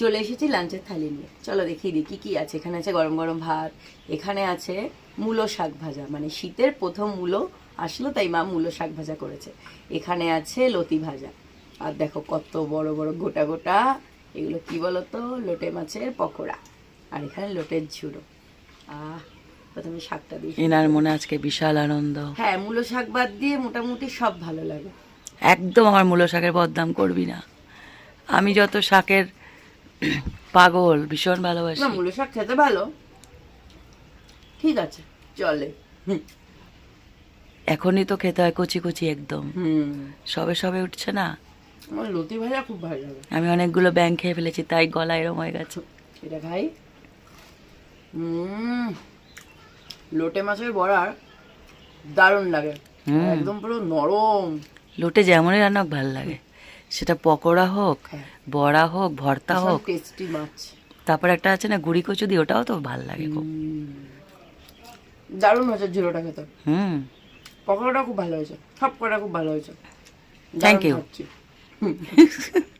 চলে এসেছি লাঞ্চের থালি নিয়ে। চলো দেখিয়ে দিই কি কি আছে। এখানে আছে গরম গরম ভাত, এখানে আছে মূলো শাক ভাজা, মানে শীতের প্রথম মূলো আসলো তাই মা মূলো শাক ভাজা করেছে। এখানে আছে লতি ভাজা, আর দেখো কত বড় বড় গোটা গোটা, এগুলো কি বলতো, লোটে মাছের পকোড়া। আর এখানে লোটের ঝুড়ো। প্রথমে শাকটা দিই। এনার মনে আজকে বিশাল আনন্দ। হ্যাঁ, মূলো শাক বাদ দিয়ে মোটামুটি সব ভালো লাগে। একদম আমার মূলো শাকের বদনাম করবি না, আমি যত শাকের পাগল, ভীষণ না, ভালোবাসি। মূলো শাক খেতে ভালো, ঠিক আছে, চলে। এখনই তো খেতে হয় কচি কচি একদম, হুম, সবে সবে উঠছে না। আমার লতি ভাজা খুব ভালো লাগে। আমি অনেকগুলো ব্যাং খেয়ে ফেলেছি, তাই গলা এরম হয়ে গেছে। এটা খাই। লোটে মাছের বড়া দারুণ লাগে, একদম পুরো নরম। লোটে যেমনই রান্না হোক ভালো লাগে, সেটা পকোড়া হোক, হ্যাঁ। বড়া হোক, ভর্তা হোক। টেস্টি মাছ। তারপর একটা আছে না গুড়ি কচু দিয়ে, ওটাও তো ভালো লাগে খুব। দারুণ হয়েছে ঝিরোটা খেতে। হুম, পকোড়াটা খুব ভালো হয়েছে, সব কটা খুব ভালো হয়েছে। থ্যাংক দারুণ ইউ। খাচ্ছি।